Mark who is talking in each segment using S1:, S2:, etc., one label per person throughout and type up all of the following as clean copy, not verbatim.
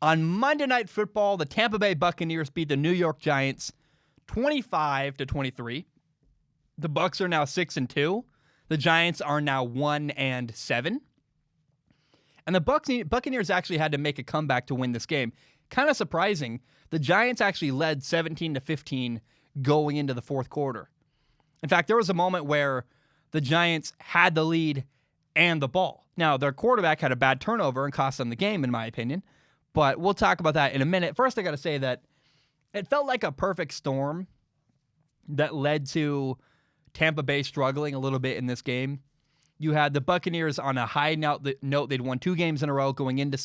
S1: On Monday Night Football, the Tampa Bay Buccaneers beat the New York Giants 25-23. The Bucs are now 6-2. The Giants are now 1-7. And the Buccaneers actually had to make a comeback to win this game. Kind of surprising. The Giants actually led 17-15 going into the fourth quarter. In fact, there was a moment where the Giants had the lead and the ball. Now, their quarterback had a bad turnover and cost them the game, in my opinion. But we'll talk about that in a minute. First, I got to say that it felt like a perfect storm that led to Tampa Bay struggling a little bit in this game. You had the Buccaneers on a high note. They'd won 2 games in a row going into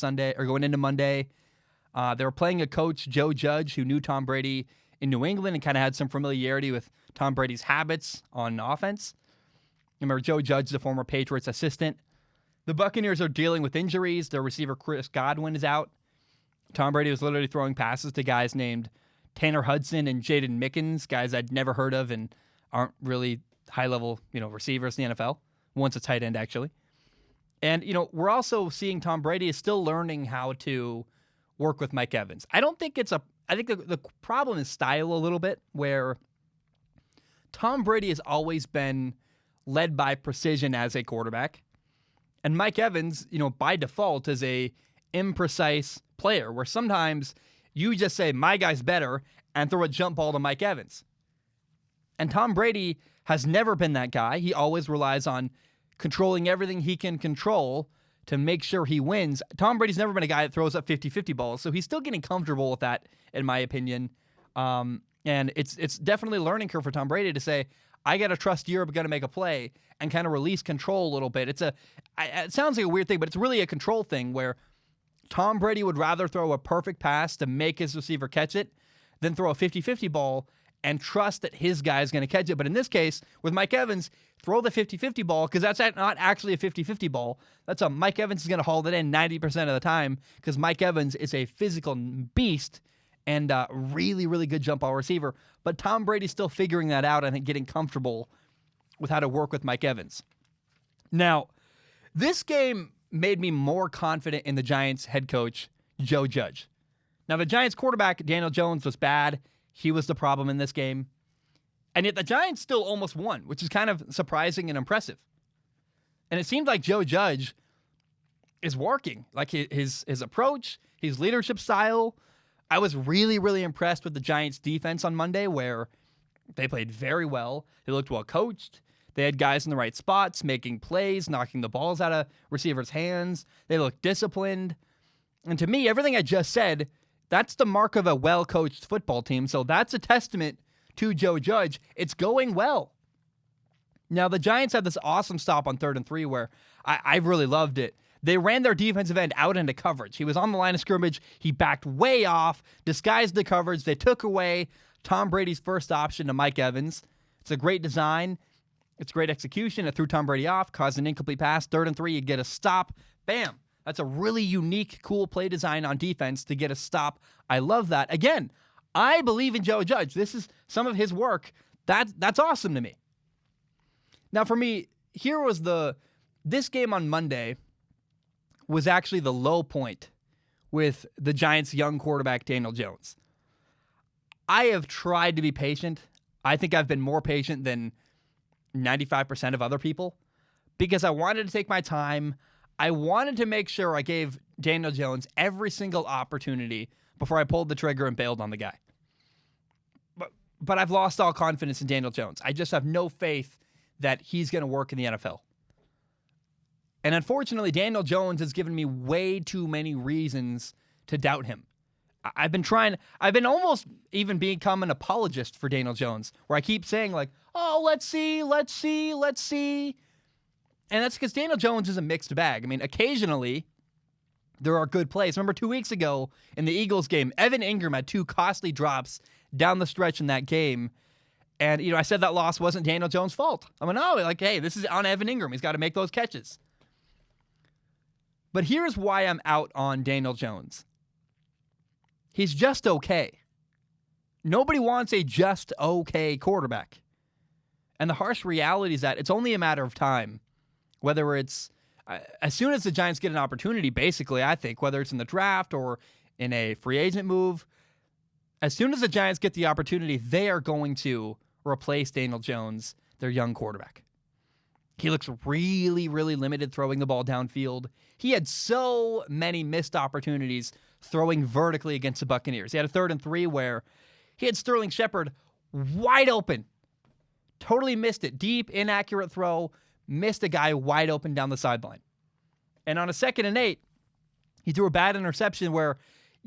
S1: Monday. They were playing a coach, Joe Judge, who knew Tom Brady in New England and kind of had some familiarity with Tom Brady's habits on offense. Remember, Joe Judge, the former Patriots assistant. The Buccaneers are dealing with injuries. Their receiver, Chris Godwin, is out. Tom Brady was literally throwing passes to guys named Tanner Hudson and Jaden Mickens, guys I'd never heard of and aren't really high-level, receivers in the NFL. One's a tight end, actually. And, we're also seeing Tom Brady is still learning how to work with Mike Evans. I think the problem is style a little bit, where Tom Brady has always been led by precision as a quarterback. And Mike Evans, by default, is a imprecise player, where sometimes you just say, my guy's better, and throw a jump ball to Mike Evans. And Tom Brady has never been that guy. He always relies on controlling everything he can control to make sure he wins. Tom Brady's never been a guy that throws up 50-50 balls, so he's still getting comfortable with that, in my opinion. And it's definitely a learning curve for Tom Brady to say, I got to trust you're going to make a play and kind of release control a little bit. It sounds like a weird thing, but it's really a control thing where Tom Brady would rather throw a perfect pass to make his receiver catch it than throw a 50-50 ball and trust that his guy is going to catch it. But in this case, with Mike Evans, throw the 50-50 ball, because that's not actually a 50-50 ball. Mike Evans is going to haul it in 90% of the time, because Mike Evans is a physical beast and a really, really good jump ball receiver. But Tom Brady's still figuring that out, I think, getting comfortable with how to work with Mike Evans. Now, this game made me more confident in the Giants head coach, Joe Judge. Now, the Giants quarterback, Daniel Jones, was bad. He was the problem in this game. And yet the Giants still almost won, which is kind of surprising and impressive. And it seemed like Joe Judge is working. Like his approach, his leadership style. I was really, really impressed with the Giants defense on Monday, where they played very well. They looked well coached. They had guys in the right spots, making plays, knocking the balls out of receivers' hands. They looked disciplined. And to me, everything I just said, that's the mark of a well-coached football team. So that's a testament to Joe Judge. It's going well. Now, the Giants had this awesome stop on 3rd and 3 where I really loved it. They ran their defensive end out into coverage. He was on the line of scrimmage. He backed way off, disguised the coverage. They took away Tom Brady's first option to Mike Evans. It's a great design. It's great execution. It threw Tom Brady off, caused an incomplete pass. 3rd and 3, you get a stop. Bam. That's a really unique, cool play design on defense to get a stop. I love that. Again, I believe in Joe Judge. This is some of his work. That's awesome to me. Now, for me, this game on Monday was actually the low point with the Giants' young quarterback, Daniel Jones. I have tried to be patient. I think I've been more patient than 95% of other people, because I wanted to take my time. I wanted to make sure I gave Daniel Jones every single opportunity before I pulled the trigger and bailed on the guy. But I've lost all confidence in Daniel Jones. I just have no faith that he's going to work in the NFL. And unfortunately, Daniel Jones has given me way too many reasons to doubt him. I've been almost even become an apologist for Daniel Jones, where I keep saying like, oh, let's see. And that's because Daniel Jones is a mixed bag. I mean, occasionally there are good plays. Remember 2 weeks ago in the Eagles game, Evan Ingram had 2 costly drops down the stretch in that game. And, I said that loss wasn't Daniel Jones' fault. I'm like, hey, this is on Evan Ingram. He's got to make those catches. But here's why I'm out on Daniel Jones. He's just okay. Nobody wants a just okay quarterback. And the harsh reality is that it's only a matter of time. Whether it's, as soon as the Giants get an opportunity, basically, I think, whether it's in the draft or in a free agent move. As soon as the Giants get the opportunity, they are going to replace Daniel Jones, their young quarterback. He looks really, really limited throwing the ball downfield. He had so many missed opportunities throwing vertically against the Buccaneers. He had a 3rd and 3 where he had Sterling Shepard wide open. Totally missed it. Deep, inaccurate throw. Missed a guy wide open down the sideline. And on a 2nd and 8, he threw a bad interception where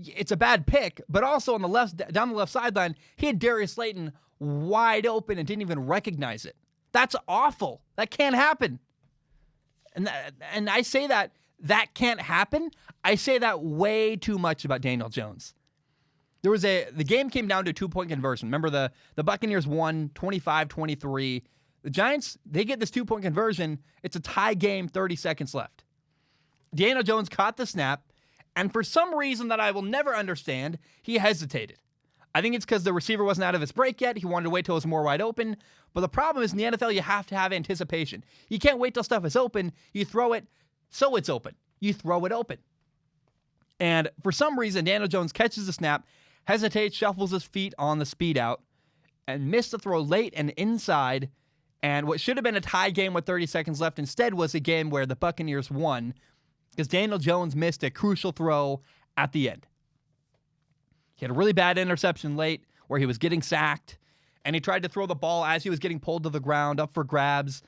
S1: it's a bad pick, but also on the left, down the left sideline, he had Darius Slayton wide open and didn't even recognize it. That's awful. That can't happen. And I say that can't happen. I say that way too much about Daniel Jones. The game came down to a 2-point conversion. Remember the Buccaneers won 25-23. The Giants, they get this 2-point conversion. It's a tie game, 30 seconds left. Daniel Jones caught the snap, and for some reason that I will never understand, he hesitated. I think it's because the receiver wasn't out of his break yet. He wanted to wait till it was more wide open. But the problem is in the NFL, you have to have anticipation. You can't wait till stuff is open. You throw it so it's open. You throw it open. And for some reason, Daniel Jones catches the snap, hesitates, shuffles his feet on the speed out, and missed the throw late and inside. And what should have been a tie game with 30 seconds left instead was a game where the Buccaneers won because Daniel Jones missed a crucial throw at the end. He had a really bad interception late where he was getting sacked, and he tried to throw the ball as he was getting pulled to the ground up for grabs.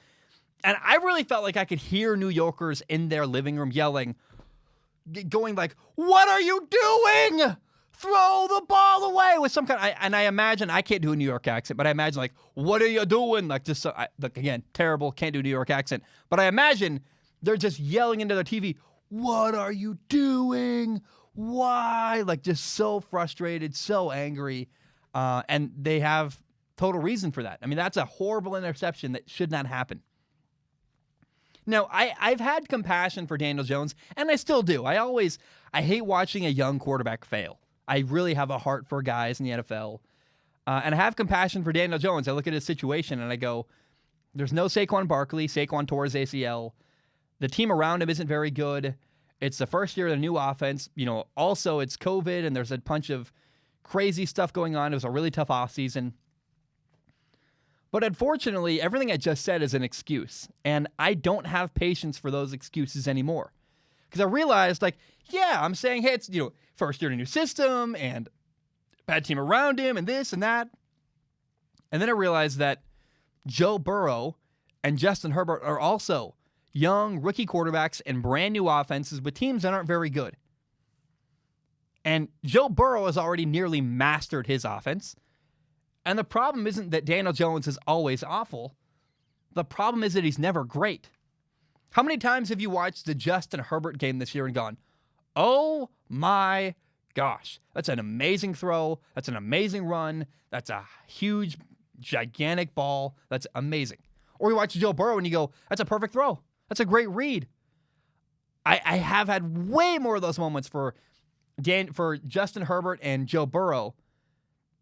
S1: And I really felt like I could hear New Yorkers in their living room yelling, going like, "What are you doing? Throw the ball away!" with some kind of, and I imagine, I can't do a New York accent, but I imagine like, "What are you doing?" Like just, look, again, terrible, can't do a New York accent. But I imagine they're just yelling into their TV, "What are you doing? Why?" Like just so frustrated, so angry. And they have total reason for that. I mean, that's a horrible interception that should not happen. Now, I've had compassion for Daniel Jones, and I still do. I hate watching a young quarterback fail. I really have a heart for guys in the NFL. And I have compassion for Daniel Jones. I look at his situation and I go, there's no Saquon Barkley. Saquon tore his ACL. The team around him isn't very good. It's the first year of the new offense. Also it's COVID and there's a bunch of crazy stuff going on. It was a really tough offseason. But unfortunately, everything I just said is an excuse. And I don't have patience for those excuses anymore. Because I realized, I'm saying, hey, it's, first year in a new system and bad team around him and this and that. And then I realized that Joe Burrow and Justin Herbert are also young rookie quarterbacks and brand new offenses with teams that aren't very good. And Joe Burrow has already nearly mastered his offense. And the problem isn't that Daniel Jones is always awful. The problem is that he's never great. How many times have you watched the Justin Herbert game this year and gone, oh my gosh, that's an amazing throw. That's an amazing run. That's a huge, gigantic ball. That's amazing. Or you watch Joe Burrow and you go, that's a perfect throw. That's a great read. I have had way more of those moments for Justin Herbert and Joe Burrow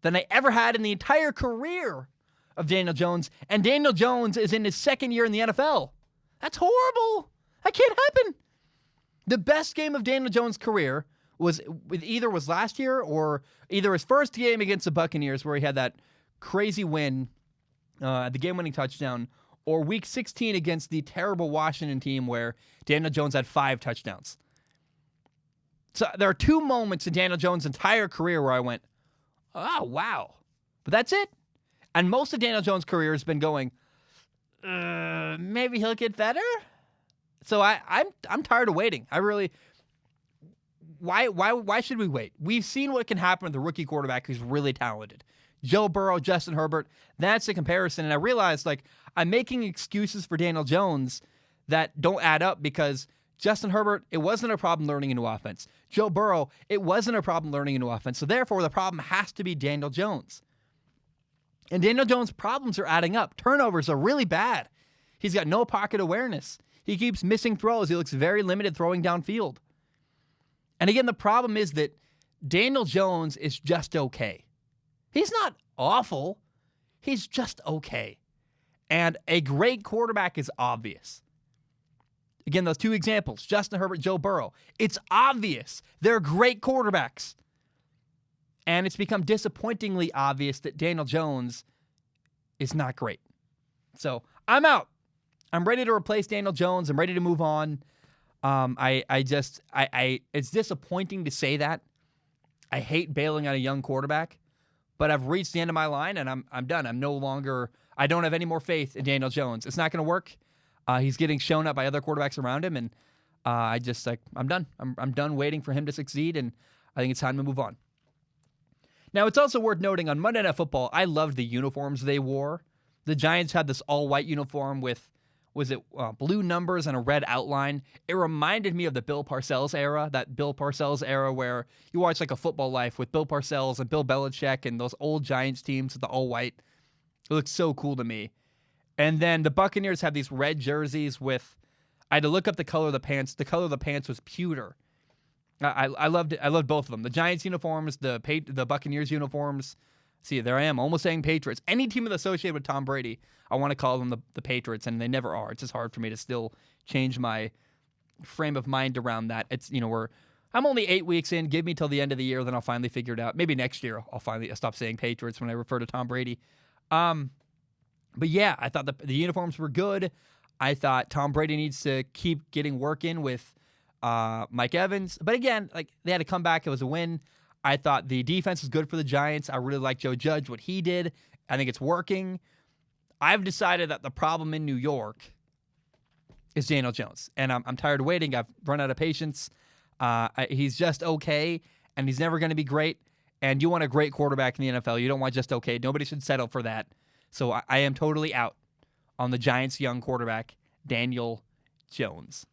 S1: than I ever had in the entire career of Daniel Jones. And Daniel Jones is in his second year in the NFL. That's horrible. That can't happen. The best game of Daniel Jones' career was last year or either his first game against the Buccaneers where he had that crazy win, the game-winning touchdown, or week 16 against the terrible Washington team where Daniel Jones had 5 touchdowns. So there are 2 moments in Daniel Jones' entire career where I went, oh, wow. But that's it. And most of Daniel Jones' career has been going, maybe he'll get better? So I'm tired of waiting. Why should we wait? We've seen what can happen with a rookie quarterback who's really talented. Joe Burrow, Justin Herbert, that's the comparison. And I realized, I'm making excuses for Daniel Jones that don't add up because Justin Herbert, it wasn't a problem learning a new offense. Joe Burrow, it wasn't a problem learning a new offense. So therefore, the problem has to be Daniel Jones. And Daniel Jones' problems are adding up. Turnovers are really bad. He's got no pocket awareness. He keeps missing throws. He looks very limited throwing downfield. And again, the problem is that Daniel Jones is just okay. He's not awful. He's just okay. And a great quarterback is obvious. Again, those 2 examples, Justin Herbert, Joe Burrow. It's obvious. They're great quarterbacks. And it's become disappointingly obvious that Daniel Jones is not great. So I'm out. I'm ready to replace Daniel Jones. I'm ready to move on. It's disappointing to say that. I hate bailing on a young quarterback, but I've reached the end of my line and I'm done. I don't have any more faith in Daniel Jones. It's not going to work. He's getting shown up by other quarterbacks around him, and I'm done. I'm done waiting for him to succeed, and I think it's time to move on. Now, it's also worth noting on Monday Night Football, I loved the uniforms they wore. The Giants had this all-white uniform with, blue numbers and a red outline. It reminded me of the Bill Parcells era, where you watch like a Football Life with Bill Parcells and Bill Belichick and those old Giants teams with the all-white. It looks so cool to me. And then the Buccaneers have these red jerseys with, I had to look up the color of the pants. The color of the pants was pewter. I loved it. I loved both of them. The Giants uniforms, the Buccaneers uniforms. See, there I am, almost saying Patriots. Any team that's associated with Tom Brady, I want to call them the Patriots, and they never are. It's just hard for me to still change my frame of mind around that. It's, I'm only 8 weeks in. Give me till the end of the year, then I'll finally figure it out. Maybe next year I'll finally stop saying Patriots when I refer to Tom Brady. But yeah, I thought the uniforms were good. I thought Tom Brady needs to keep getting work in with Mike Evans. But again, like, they had to come back. It was a win. I thought the defense was good for the Giants. I really like Joe Judge, what he did. I think it's working. I've decided that the problem in New York is Daniel Jones. And I'm tired of waiting. I've run out of patience. He's just okay, and he's never going to be great. And you want a great quarterback in the NFL. You don't want just okay. Nobody should settle for that. So I am totally out on the Giants' young quarterback, Daniel Jones.